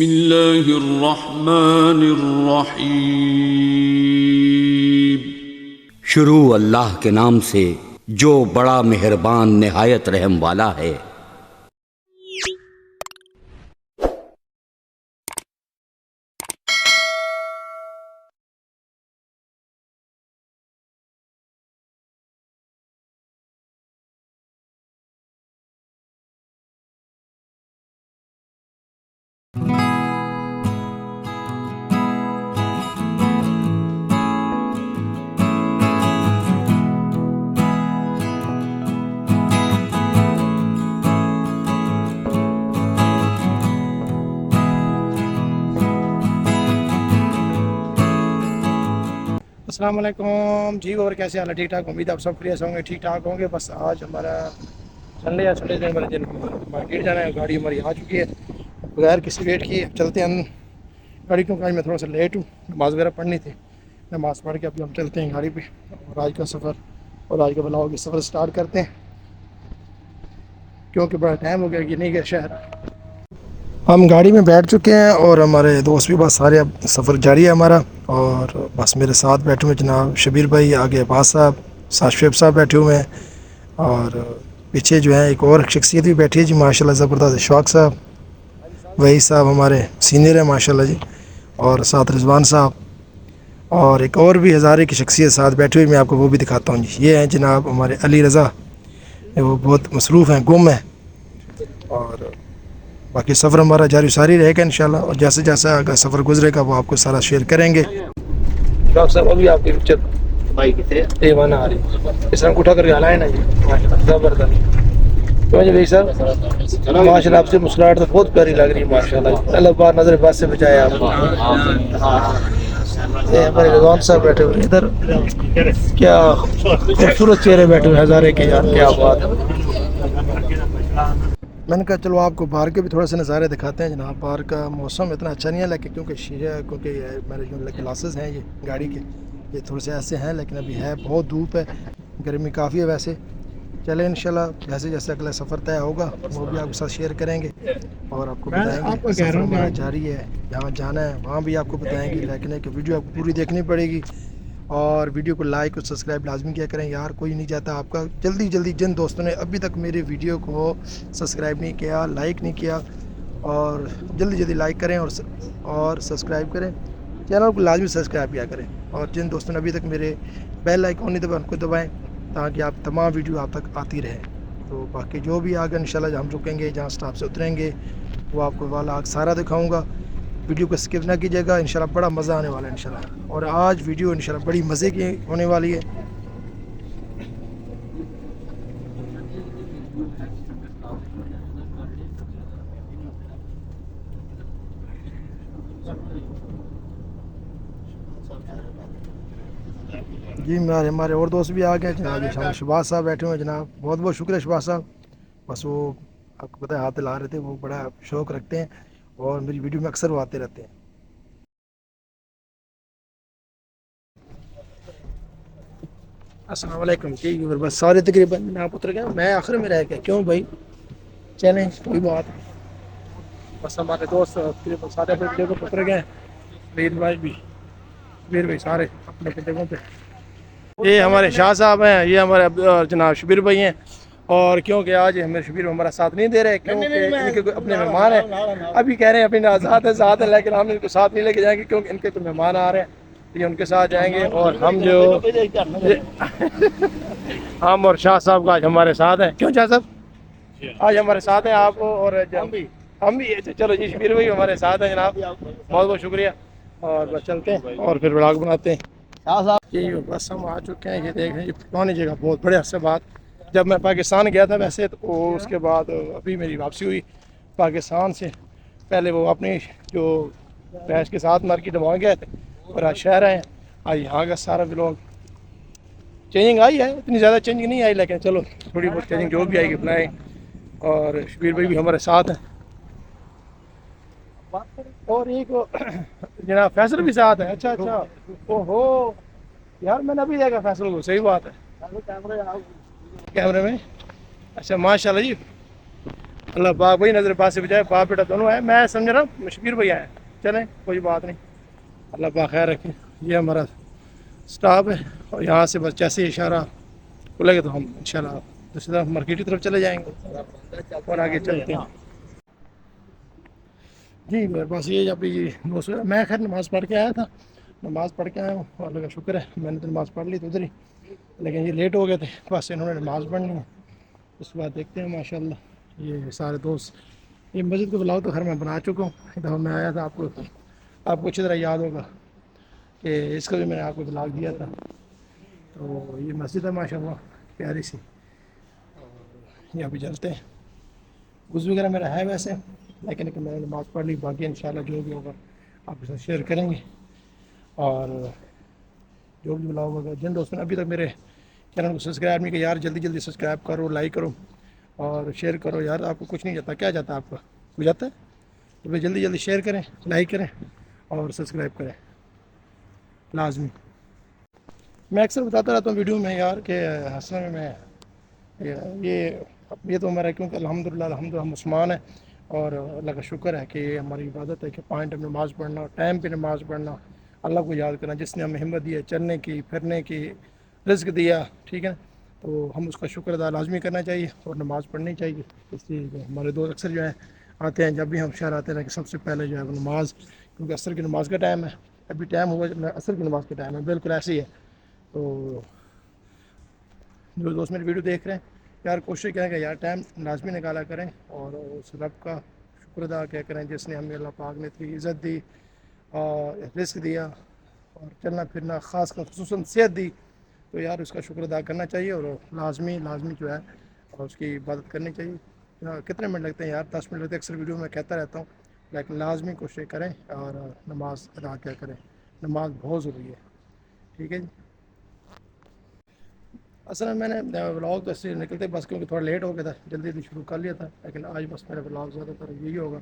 बिस्मिल्लाहिर्रहमानिर्रहीम। शुरू अल्लाह के नाम से जो बड़ा मेहरबान निहायत रहम वाला है। अस्सलाम वालेकुम जी। और कैसे हाल है? ठीक ठाक, उम्मीद आप सब फ्रेश होंगे, ठीक ठाक होंगे। बस आज हमारा संडे या संडे दिन हमारे दिन मार्केट जाना है। गाड़ी हमारी आ चुकी है बगैर किसी वेट किए। चलते हैं गाड़ी, क्योंकि आज मैं थोड़ा सा लेट हूँ, नमाज़ वगैरह पढ़नी थी। नमाज़ पढ़ के अभी हम चलते हैं गाड़ी पे और आज का सफ़र और आज का ब्लॉग सफ़र स्टार्ट करते हैं, क्योंकि बड़ा टाइम हो गया कि नहीं गया शहर। हम गाड़ी में बैठ चुके हैं और हमारे दोस्त भी बस सारे, अब सफ़र जारी है हमारा। और बस मेरे साथ बैठे हुए जनाब शबीर भाई, आगे अब्बास साहब, साथ शुएब साहब बैठे हुए हैं और पीछे जो है एक और शख्सियत भी बैठी है जी, माशाल्लाह ज़बरदस्त, इशफाक साहब। वही साहब हमारे सीनियर है माशाल्लाह जी, और साथ रिजवान साहब और एक और भी हज़ारे की शख्सियत साथ बैठी हुई। मैं आपको वो भी दिखाता हूँ जी। ये हैं जनाब हमारे अली रज़ा, वो बहुत मसरूफ़ हैं, गुम हैं। और बाकी सफ़र हमारा जारी सारी रहेगा इंशाल्लाह, और जैसे जैसा अगर सफ़र गुजरेगा वो आपको सारा शेयर करेंगे। डॉक्टर साहब अभी आपकी पिक्चर भाई कितने देवाना आ रही, इस तरह उठा करके हलाए ना जी, माशाल्लाह ज़बरदस्त। तो भाई साहब माशाल्लाह आपसे मुस्कुराहट तो बहुत प्यारी लग रही है माशाल्लाह। अल्लाह पाक नज़र बात से बचाए आपको। ये हमारे रिजवान साहब बैठे हुए इधर, क्या खूबसूरत चेहरे बैठे हुए हज़ारे के यार, क्या बात है। मैंने कहा चलो आपको बाहर के भी थोड़ा सा नज़ारे दिखाते हैं जनाब। बाहर का मौसम इतना अच्छा नहीं है, लेकिन क्योंकि मेरे जो ग्लासेस हैं ये गाड़ी के, ये थोड़े से ऐसे हैं, लेकिन अभी है बहुत धूप है, गर्मी काफ़ी है वैसे। चले इंशाल्लाह जैसे जैसे अगला सफ़र तय होगा वो भी आपके साथ शेयर करेंगे और आपको बताएंगे। सफ़र हमारा जारी है, जहाँ जाना है वहाँ भी आपको बताएंगे, लेकिन एक वीडियो आपको पूरी देखनी पड़ेगी और वीडियो को लाइक और सब्सक्राइब लाजमी किया करें यार। कोई नहीं चाहता आपका, जल्दी जल्दी जिन दोस्तों ने अभी तक मेरे वीडियो को सब्सक्राइब नहीं किया, लाइक नहीं किया, और जल्दी जल्दी लाइक करें और सब्सक्राइब करें, चैनल को लाजमी सब्सक्राइब किया करें। और जिन दोस्तों ने अभी तक मेरे बेल आइकॉन नहीं दबाया उनको दबाएँ, ताकि आप तमाम वीडियो आप तक आती रहे। तो बाकी जो भी आगे इंशाल्लाह हम रुकेंगे, जहाँ स्टॉप से उतरेंगे, वो आपको वाला आग सारा दिखाऊँगा। वीडियो को स्किप ना कीजिएगा, इंशाल्लाह बड़ा मज़ा आने वाला है इंशाल्लाह। और आज वीडियो इंशाल्लाह बड़ी मज़े की होने वाली है। जी हमारे और दोस्त भी आ गए जनाब, ये शहबाज साहब बैठे हुए हैं जनाब, बहुत बहुत शुक्रिया शहबाज साहब। बस वो आपको पता है हाथ हिला रहे थे, वो बड़ा शौक़ रखते हैं और मेरी वीडियो में अक्सर वो आते रहते हैं। अस्सलाम वालेकुम जी। और बस सारे तकरीबन आप उतर गए, मैं आखिर में रह गया, क्यों भाई? चलें कोई बात नहीं। बस हमारे दोस्त तकरीबन सारे अपने जगह पर उतर गए, वीर भाई सारे अपने अपनी जगहों पे। ये हमारे शाह साहब हैं, ये हमारे जनाब शबीर भाई हैं। और क्योंकि आज हमें शबीर हमारा साथ नहीं दे रहे, क्योंकि इनके कोई अपने मेहमान हैं। अभी कह रहे हैं अपने आज़ाद है साथ है, लेकिन हम इनको साथ नहीं लेके जाएंगे क्योंकि इनके तो मेहमान आ रहे हैं, ये उनके साथ जाएंगे। और हम जो हम और शाह साहब का आज हमारे साथ हैं। क्यों शाह साहब आज हमारे साथ हैं आप? और हम भी चलो जी, शबीर भाई हमारे साथ हैं जनाब, बहुत बहुत शुक्रिया। और बस चलते हैं और फिर ब्लॉग बनाते हैं। जी बस हम आ चुके हैं, ये देख रहे हैं, ये पुरानी जगह, बहुत बड़े अरसे बाद जब मैं पाकिस्तान गया था वैसे तो, उसके बाद अभी मेरी वापसी हुई पाकिस्तान से। पहले वो अपनी जो भैंस के साथ मार्केट वहाँ गए थे और आज शहर आए। आज यहाँ का सारा ब्लॉग चेंजिंग आई है, इतनी ज़्यादा चेंजिंग नहीं आई, लेकिन चलो थोड़ी बहुत चेंजिंग जो भी आएगी बनाए। और शबीर भाई भी हमारे साथ हैं और एक जनाब फैसल भी साथ है। अच्छा अच्छा, ओहो यार मैंने अभी देखा फैसल को, सही बात है कैमरे में। अच्छा माशाल्लाह जी, अल्लाह बाप वही नज़र पास से बजाय, बाप बेटा दोनों है। मैं समझ रहा हूँ शबीर भैया है। चलें कोई बात नहीं, अल्लाह पाक खैर रखे। ये हमारा स्टाफ है और यहाँ से बस जैसे इशारा खुलेगा तो हम इंशाल्लाह दूसरी तरफ मार्केट की तरफ चले जाएंगे और आगे चलते हैं। जी मेरे पास ये जब ये दोस्त, मैं खैर नमाज़ पढ़ के आया था, नमाज़ पढ़ के आया हूँ और अल्लाह का शुक्र है मैंने तो नमाज़ पढ़ ली तो उधर ही, लेकिन ये लेट हो गए थे, बस इन्होंने नमाज़ पढ़नी है। उसके बाद देखते हैं माशाल्लाह ये सारे दोस्त। ये मस्जिद को बुलाओ तो खैर मैं बना चुका हूँ, एक दफ़ा मैं आया था, आपको अच्छी तरह याद होगा कि इसका भी मैंने आपको ब्लॉग दिया था। तो ये मस्जिद है माशाल्लाह प्यारी सी, यहाँ पे चलते हैं। वज़ू वगैरह मेरा है वैसे, लेकिन मैंने नमाज़ पढ़ ली, बाकी इंशाल्लाह जो भी होगा आपके साथ शेयर करेंगे। और जो भी ब्लॉग होगा, जिन दोस्तों ने अभी तक मेरे चैनल को सब्सक्राइब नहीं किया यार, जल्दी जल्दी सब्सक्राइब करो, लाइक करो और शेयर करो यार। आपको कुछ नहीं जाता, क्या जाता है आपका, हो जाता है तो भाई जल्दी जल्दी शेयर करें, लाइक करें और सब्सक्राइब करें लाजमी। मैं अक्सर बताता रहता हूँ वीडियो में यार कि हंसने में मैं ये तो हमारा, क्योंकि अल्हम्दुलिल्लाह हम मुसलमान हैं और अल्लाह का शुक्र है कि हमारी इबादत है कि 5 टाइम नमाज़ पढ़ना, टाइम पे नमाज़ पढ़ना, अल्लाह को याद करना जिसने हमें हिम्मत दी है चलने की, फिरने की, रिज़्क़ दिया, ठीक है। तो हम उसका शुक्र अदा लाजमी करना चाहिए और नमाज़ पढ़नी चाहिए। इसलिए हमारे दोस्त अक्सर जो है आते हैं, जब भी हम शहर आते हैं कि सबसे पहले जो है वो नमाज़, क्योंकि असर की नमाज़ का टाइम है, अभी टाइम हुआ असर की नमाज़ का टाइम है, बिल्कुल ऐसे ही है। तो जो दोस्त मेरी वीडियो देख रहे हैं यार, कोशिश करें कि यार टाइम लाजमी निकाला करें और उस रब का शुक्र अदा क्या करें जिसने हमें अल्लाह पाक ने इतनी इज़्ज़त दी और रिस्क दिया और चलना फिरना, ख़ास कर खुसूसन सेहत दी। तो यार उसका शुक्र अदा करना चाहिए और लाजमी जो है और उसकी इबादत करनी चाहिए। कितने मिनट लगते हैं यार, 10 मिनट लगते हैं अक्सर वीडियो में कहता रहता हूँ, लेकिन लाजमी कोशिश करें और नमाज अदा क्या करें, नमाज बहुत ज़रूरी है, ठीक है जी। असल में मैंने व्लॉग तो ऐसे निकलते बस, क्योंकि थोड़ा लेट हो गया था, जल्दी जल्दी शुरू कर लिया था, लेकिन आज बस मेरा व्लॉग ज़्यादातर यही होगा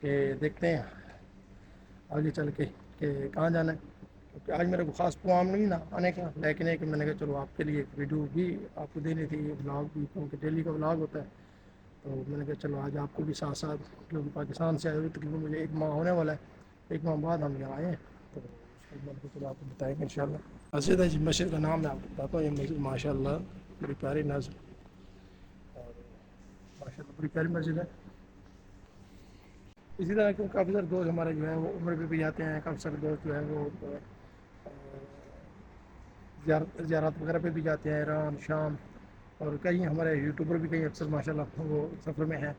कि देखते हैं आगे चल के कि कहाँ जाना है। क्योंकि आज मेरे को ख़ास प्रोग्राम नहीं ना आने का, लेकिन है कि मैंने कहा चलो आपके लिए एक वीडियो भी आपको देनी थी, व्लॉग भी, क्योंकि डेली का व्लॉग होता है। तो मैंने कहा चलो आज आपको भी साथ साथ, क्योंकि पाकिस्तान से आए हुए तकरीबन मुझे 1 माह होने वाला है, 1 माह बाद हम यहाँ आए हैं। तो मैंने कहा चलो आपको बताएँगे इंशाल्लाह। मस्जिद है जी, मस्जिद का नाम मैं आपको बताता हूँ। ये मस्जिद माशाल्लाह बड़ी प्यारी नज़र और माशाल्लाह बड़ी प्यारी मस्जिद है। इसी तरह क्योंकि काफ़ी सारे दोस्त हमारे जो है वो उम्र पे भी जाते हैं, काफ़ी सारे दोस्त जो है वो ज़ियारत वगैरह पे भी जाते हैं, ईरान, शाम, और कई हमारे यूट्यूबर भी कई अक्सर माशाल्लाह वो सफ़र में हैं।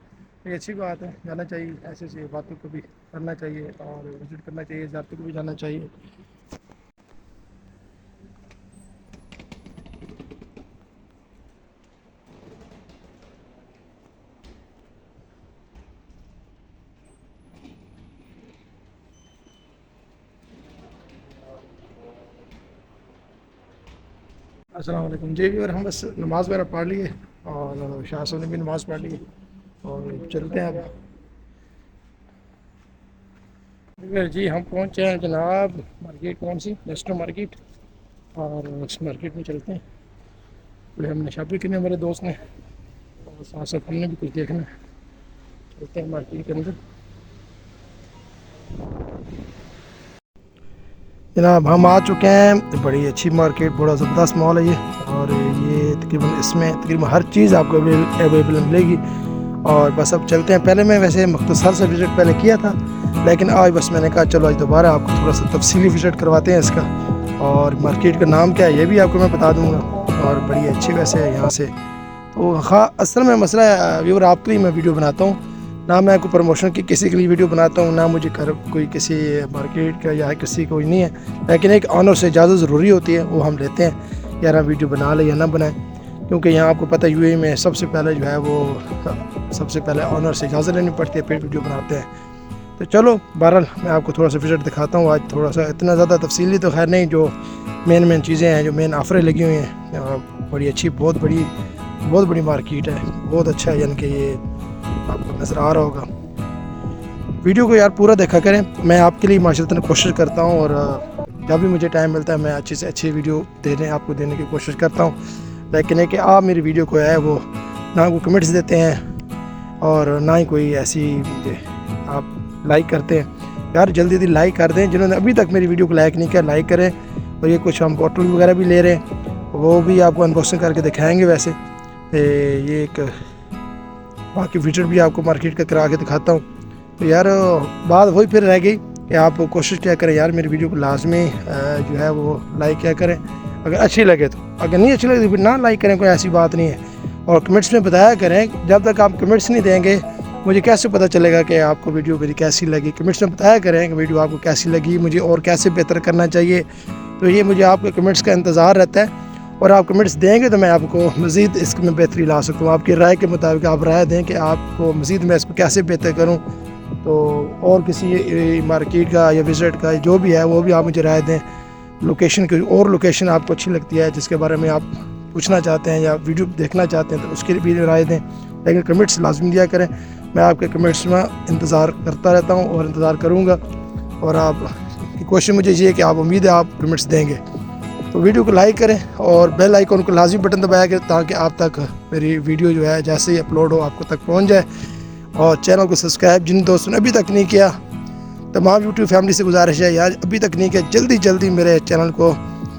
ये अच्छी बात है, जाना चाहिए, ऐसे ऐसी बातों को भी करना चाहिए और विज़िट करना चाहिए, ज़ियारतों को भी जाना चाहिए। अस्सलाम वालेकुम जी। और हम बस नमाज़ वगैरह पढ़ लिए और शाह साहब ने भी नमाज़ पढ़ ली और चलते हैं अब। जी हम पहुंचे हैं जनाब मार्केट, कौन सी रेस्टो मार्केट, और उस मार्केट में चलते हैं। पहले हमने शॉपिंग करनी है हमारे दोस्त ने और साथ साथ हमने भी कुछ देखना है। चलते हैं मार्केट के अंदर। जनाब हम आ चुके हैं, बड़ी अच्छी मार्केट, बड़ा ज़बरदस्त मॉल है ये, और ये तकरीबन इसमें तकरीबन हर चीज़ आपको अवेलेबल मिलेगी। और बस अब चलते हैं। पहले मैं वैसे मुख्तसर से विज़िट पहले किया था, लेकिन आज बस मैंने कहा चलो आज दोबारा आपको थोड़ा सा तफसीली विज़िट करवाते हैं इसका। और मार्केट का नाम क्या है ये भी आपको मैं बता दूँगा, और बड़ी अच्छी वैसे है यहाँ से। तो हाँ असल में मसला है व्यूअर, आपके लिए मैं वीडियो बनाता हूँ ना, मैं कोई प्रमोशन की किसी के लिए वीडियो बनाता हूँ ना, मुझे कर कोई किसी मार्केट का या किसी कोई नहीं है, लेकिन एक ऑनर से इजाज़त ज़रूरी होती है, वो हम लेते हैं यार हम वीडियो बना लें या ना बनाएं। क्योंकि यहाँ आपको पता है यूएई में सबसे पहले जो है वो सबसे पहले ऑनर से इजाज़त लेनी पड़ती है, फिर वीडियो बनाते हैं। तो चलो बहरहाल मैं आपको थोड़ा सा विज़िट दिखाता हूँ आज, थोड़ा सा इतना ज़्यादा तफसीली तो खैर नहीं, जो मेन चीज़ें हैं, जो मेन ऑफरें लगी हुई हैं, बड़ी अच्छी बहुत बड़ी मार्केट है, बहुत अच्छा है, यानी कि ये आपको नज़र आ रहा होगा। वीडियो को यार पूरा देखा करें, मैं आपके लिए माशाल्लाह कोशिश करता हूँ, और जब भी मुझे टाइम मिलता है मैं अच्छी से अच्छी वीडियो आपको देने की कोशिश करता हूँ। लेकिन है कि आप मेरी वीडियो को है वो ना को कमेंट्स देते हैं, और ना ही कोई ऐसी आप लाइक करते हैं। यार जल्दी जल्दी लाइक कर दें, जिन्होंने अभी तक मेरी वीडियो को लाइक नहीं किया लाइक करें। और ये कुछ हम बॉटल वगैरह भी ले रहे हैं, वो भी आपको अनबॉक्सिंग करके दिखाएंगे। वैसे ये एक बाकी फीचर भी आपको मार्केट का करा के दिखाता हूँ। तो यार बात वही फिर रह गई कि आप कोशिश क्या करें यार, मेरी वीडियो को लाजमी जो है वो लाइक क्या करें अगर अच्छी लगे तो। अगर नहीं अच्छी लगे तो फिर ना लाइक करें, कोई ऐसी बात नहीं है। और कमेंट्स में बताया करें, जब तक आप कमेंट्स नहीं देंगे मुझे कैसे पता चलेगा कि आपको वीडियो मेरी कैसी लगी। कमेंट्स में बताया करें कि वीडियो आपको कैसी लगी, मुझे और कैसे बेहतर करना चाहिए। तो ये मुझे आपके कमेंट्स का इंतज़ार रहता है, और आप कमेंट्स देंगे तो मैं आपको मज़ीद इसमें बेहतरी ला सकता हूँ। आपकी राय के मुताबिक आप राय दें कि आपको मज़ीद मैं इसको कैसे बेहतर करूँ। तो और किसी मार्केट का या विज़िट का जो भी है वो भी आप मुझे राय दें। लोकेशन की और लोकेशन आपको अच्छी लगती है जिसके बारे में आप पूछना चाहते हैं या वीडियो देखना चाहते हैं तो उसके लिए भी राय दें। लेकिन कमेंट्स लाजमी दिया करें, मैं आपके कमेंट्स में इंतज़ार करता रहता हूँ और इंतज़ार करूँगा। और आप की कोशिश मुझे ये है कि आप उम्मीद है आप कमेंट्स देंगे। तो वीडियो को लाइक करें और बेल आइकन को लाजमी बटन दबाया करें ताकि आप तक मेरी वीडियो जो है जैसे ही अपलोड हो आपको तक पहुँच जाए। और चैनल को सब्सक्राइब जिन दोस्तों ने अभी तक नहीं किया, तमाम यूट्यूब फैमिली से गुजारिश है यार अभी तक नहीं किया जल्दी जल्दी मेरे चैनल को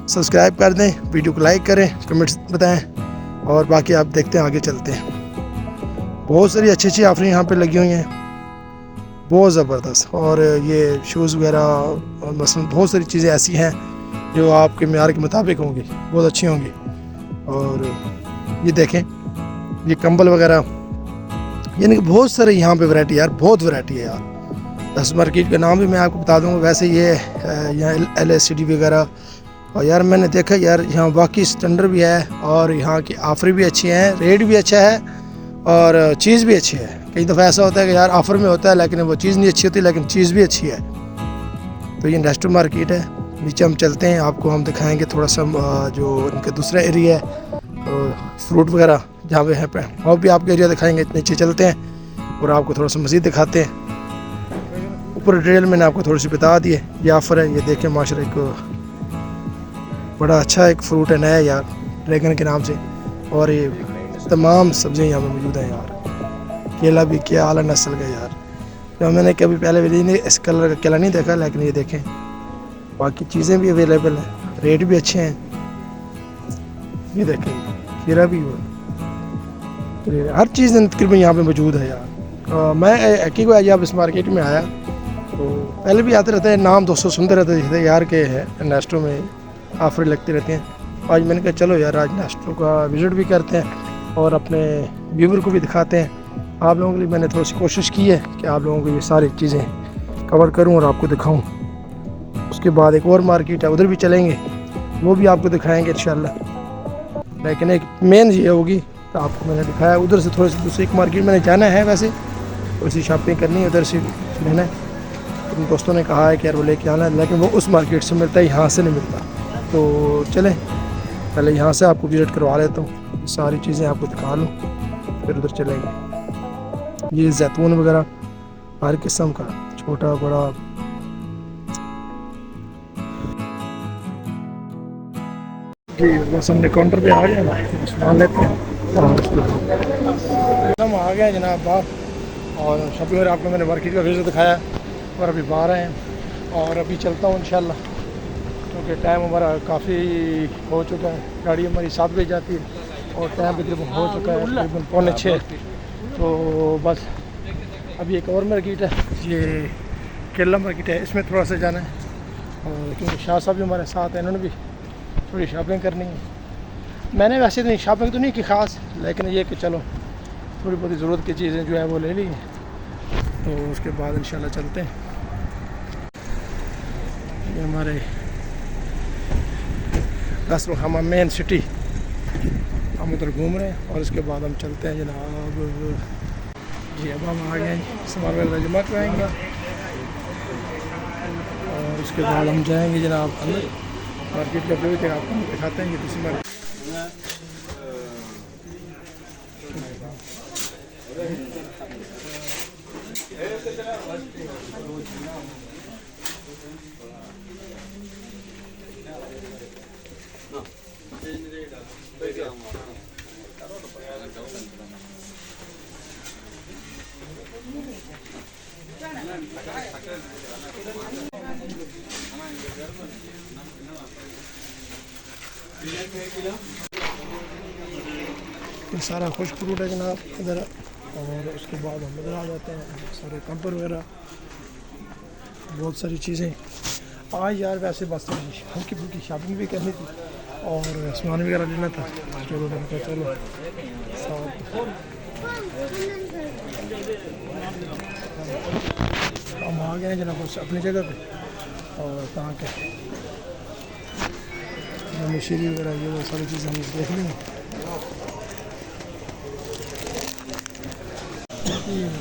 सब्सक्राइब कर दें, वीडियो को लाइक करें, कमेंट्स बताएं। और बाकी आप देखते हैं आगे चलते हैं। बहुत सारी अच्छी अच्छी ऑफरें यहाँ पे लगी हुई हैं, बहुत ज़बरदस्त। और ये शूज़ वगैरह मसलन बहुत सारी चीज़ें ऐसी हैं जो आपके मेयार के मुताबिक होंगी, बहुत अच्छी होंगी। और ये देखें ये कंबल वगैरह, यानी कि बहुत सारे यहाँ पे वैरायटी यार, बहुत वैरायटी है यार। 10 मार्केट का नाम भी मैं आपको बता दूँगा। वैसे ये यहाँ LSCD वगैरह, और यार मैंने देखा यार यहाँ वाकई स्टैंडर्ड भी है और यहाँ की ऑफ़र भी अच्छी हैं, रेट भी अच्छा है और चीज़ भी अच्छी है। कई दफ़ा ऐसा होता है कि यार ऑफ़र में होता है लेकिन वो चीज़ नहीं अच्छी होती, लेकिन चीज़ भी अच्छी है। तो ये इंडस्ट्रियल मार्केट है। नीचे हम चलते हैं, आपको हम दिखाएंगे थोड़ा सा जो उनका दूसरा एरिया है फ्रूट वगैरह जहाँ पे है, और भी आपको एरिया दिखाएंगे। नीचे चलते हैं और आपको थोड़ा सा मज़ीद दिखाते हैं। ऊपर डिटेल मैंने आपको थोड़ी सी बता दी है। ये ऑफ़र है, ये देखें माशाल्लाह एक बड़ा अच्छा एक फ्रूट है नया यार, ड्रैगन के नाम से। और ये तमाम सब्जियाँ यहाँ पे मौजूद हैं यार। केला भी क्या आला नस्ल का यार, तो मैंने कभी पहले भी नहीं इस कलर का केला नहीं देखा, लेकिन ये देखें बाकी चीज़ें भी अवेलेबल हैं, रेट भी अच्छे हैं। ये देखें खीरा भी हो, तो हर चीज़ तकरीबन यहाँ पे मौजूद है यार। मैं एक ही को जब इस मार्केट में आया तो पहले भी आते रहते हैं, नाम दोस्तों सुनते रहते थे यार के है नेस्टो में ऑफर लगती रहती हैं। आज मैंने कहा चलो यार आज नेस्टो का विज़िट भी करते हैं और अपने व्यूवर को भी दिखाते हैं। आप लोगों के लिए मैंने थोड़ी सी कोशिश की है कि आप लोगों को ये सारी चीज़ें कवर करूं और आपको दिखाऊं। उसके बाद एक और मार्केट है, उधर भी चलेंगे, वो भी आपको दिखाएंगे इंशाल्लाह। लेकिन एक मेन ये होगी तो आपको मैंने दिखाया। उधर से थोड़ी सी दूसरी एक मार्केट मैंने जाना है, वैसे थोड़ी सी शॉपिंग करनी है, उधर से लेना है। तो दोस्तों ने कहा है कि यार वो लेके आना है, लेकिन वो उस मार्केट से मिलता है, यहाँ से नहीं मिलता। तो चलें पहले यहाँ से आपको विज़िट करवा लेता हूँ, सारी चीज़ें आपको दिखा लूँ, फिर उधर चलेंगे। ये जैतून वगैरह हर किस्म का, छोटा बड़ा। जी बस हमने काउंटर पे आ गए ना, सामान लेते हैं। हम आ गए जनाब बाहर, और शॉपिंग आपको मैंने मार्केट का विज़िट दिखाया और अभी बाहर आए हैं। और अभी चलता हूँ इंशाल्लाह, क्योंकि टाइम हमारा काफ़ी हो चुका है। गाड़ी हमारी 7 बजे जाती है और टाइम तकरीबन हो चुका है तकरीबन 5:45। तो बस अभी एक और मार्केट है, ये केला मार्केट है, इसमें थोड़ा सा जाना है। और क्योंकि शाह साहब भी हमारे साथ हैं, इन्होंने भी थोड़ी शॉपिंग करनी है। मैंने वैसे तो शॉपिंग तो नहीं की ख़ास, लेकिन ये कि चलो थोड़ी बहुत ज़रूरत की चीज़ें जो है वो ले ली हैं। तो उसके बाद इंशाल्लाह चलते हैं। ये हमारे रस्म खामा मेन सिटी, हम उधर घूम रहे हैं और उसके बाद हम चलते हैं जनाब। जी अब हम आ गए हैं, सामान वगैरह जमा कराएँगे और उसके बाद हम जाएंगे जनाब अंदर। मार्केट का व्यू थे आपको दिखाते हैं। ये दूसरी मार्केट ये सारा खुश फ्रूट है जनाब इधर, और उसके बाद हम इधर आ जाते हैं, सारे कंपर वगैरह, बहुत सारी चीज़ें। आज यार वैसे बस हल्की फुल्की शॉपिंग भी करनी थी और सामान वगैरह लेना था, चलो मैंने कहा चलो हम आ गए हैं जनाब अपनी जगह पे। और कहाँ के मशीनरी वगैरह ये वो सारी चीज़ें हम देख लेंगे।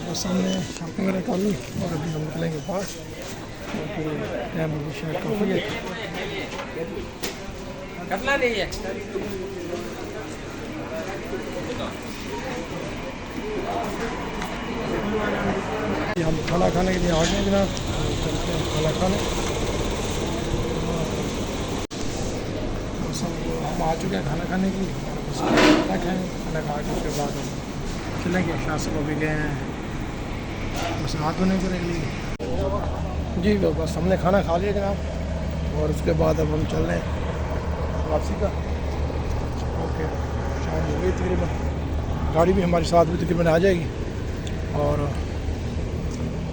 बस हमने शॉपिंग वगैरह कर ली और अभी हम निकलेंगे बाहर, क्योंकि टाइम अभी शायद काफ़ी है। कटला नहीं है। हम खाना खाने के लिए आ गए हैं जनाब, चलते हैं खाना खाने। बस हम आ चुके हैं खाना खाने के लिए, बस खाना खाएँ, खाना खा के उसके बाद हम चलेंगे। शाह साहब अभी गए हैं बस हाथ धोने के लिए। जी बस हमने खाना खा लिया जनाब, और उसके बाद अब हम चल रहे हैं वापसी का। ओके, शाम हो गई तकरीबन, गाड़ी भी हमारे साथ भी तकरीबन आ जाएगी। और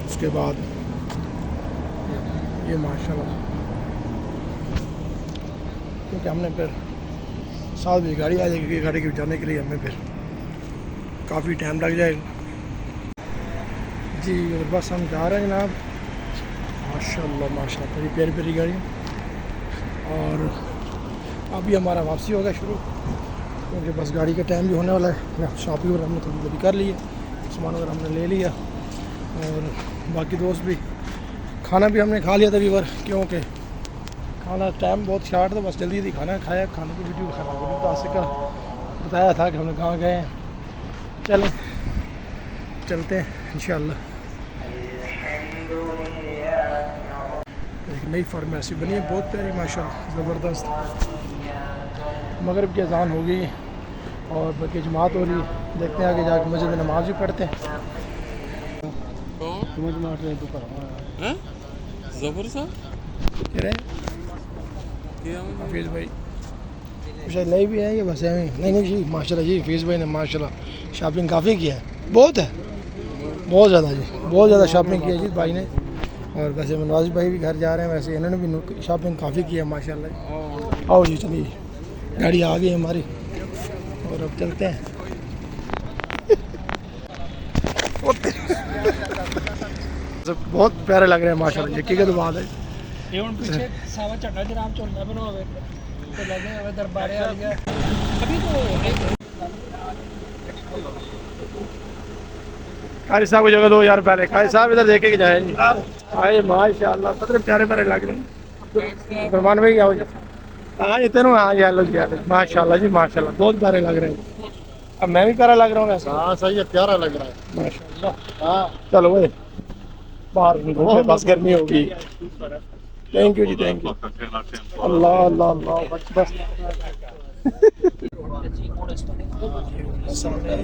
उसके बाद ये माशाल्लाह, क्योंकि हमने फिर साथ भी गाड़ी आ जाएगी, गाड़ी के जाने के लिए हमें फिर काफ़ी टाइम लग जाएगा। जी और बस हम जा रहे हैं जनाब, माशाल्लाह माशाल्लाह बड़ी प्यारी प्यारी गाड़ी। और अभी हमारा वापसी होगा शुरू, क्योंकि बस गाड़ी का टाइम भी होने वाला है। शॉपिंग वगैरह हमने थोड़ी थोड़ी कर ली है, सामान वगैरह हमने ले लिया, और बाकी दोस्त भी, खाना भी हमने खा लिया था वीवर, क्योंकि खाना टाइम बहुत शार्ट था, बस जल्दी जल्दी खाना खाया। खाने की वीडियो का बताया था कि हमने कहाँ गए हैं। चलें चलते हैं इंशाल्लाह। एक नई फार्मेसी बनी है बहुत प्यारी माशाल्लाह, ज़बरदस्त। मगरिब की अज़ान हो गई और बाकी जमात हो रही है, देखते हैं आगे जाकर मस्जिद में नमाज भी पढ़ते हैं। जबर सा हफीज़ भाई शायद नई भी है, ये बस है नहीं नहीं जी माशाल्लाह जी। हफीज़ भाई ने माशाल्लाह शॉपिंग काफ़ी किया है, बहुत है, बहुत ज़्यादा जी, बहुत ज़्यादा शॉपिंग की है जी भाई ने। और वैसे मनवाज भाई भी घर जा रहे हैं, वैसे इन्होंने भी शॉपिंग काफ़ी की है माशाल्लाह। आओ जी चलिए, गाड़ी आ गई हमारी और अब चलते हैं। बहुत प्यारे लग रहे हैं माशाल्लाह, यकीन की बात है। ਇਹ ਹੁਣ ਪਿੱਛੇ ਸਾਵਾ ਝੰਡਾ ਜਨਾਬ ਝੋਲਾ ਬਣਾਵੇ ਤੇ ਲੱਗੇ ਹੋਵੇ ਦਰਬਾਰੇ ਆ ਗਿਆ अभी तो कारी साहब को जगह दो यार, पहले कारी साहब इधर देखे के जाए जी। आए माशाल्लाह कितने प्यारे प्यारे लग रहे हैं। फरमान भाई आओ जी। हाँ ये तेनों हाँ यार लोग यार माशाल्लाह जी माशाल्लाह, बहुत प्यारे लग रहे हैं। अब मैं भी प्यारा लग रहा हूँ वैसे। हाँ सही है, प्यारा लग रहा है माशाल्लाह। हाँ चलो भाई बाहर घूमते, बस गर्मी होगी। थैंक यू जी, थैंक यू। अल्लाह अल्लाह अल्लाह बस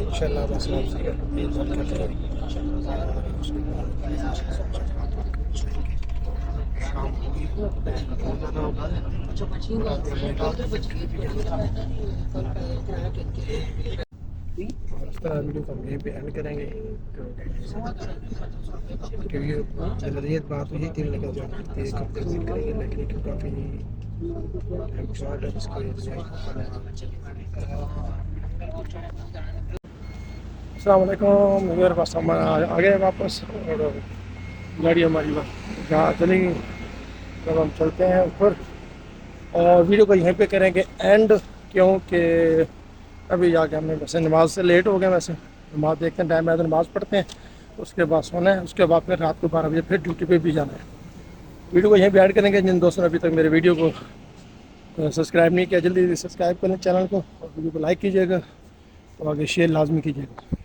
इंशाल्लाह बस वीडियो को हम यहीं पे एंड करेंगे, क्योंकि जरूरियत बात हुई थी लगा जो एक हफ्ते में करेंगे, लेकिन काफ़ी अस्सलाम वालेकुम। मेरे पास हम आ गए वापस और गाड़ी हमारी जहाँ चलेंगी, तब हम चलते हैं ऊपर और वीडियो को यहीं पे करेंगे एंड, क्योंकि अभी जाके हमने वैसे नमाज से लेट हो गए। वैसे नमाज देखते हैं, टाइम है तो नमाज़ पढ़ते हैं, उसके बाद सोना है, उसके बाद फिर रात को 12 बजे फिर ड्यूटी पे भी जाना है। वीडियो को यहीं पे ऐड करेंगे। जिन दोस्तों ने अभी तक मेरे वीडियो को सब्सक्राइब नहीं किया, जल्दी जल्दी सब्सक्राइब करें चैनल को और वीडियो को लाइक कीजिएगा और आगे शेयर लाजमी कीजिएगा।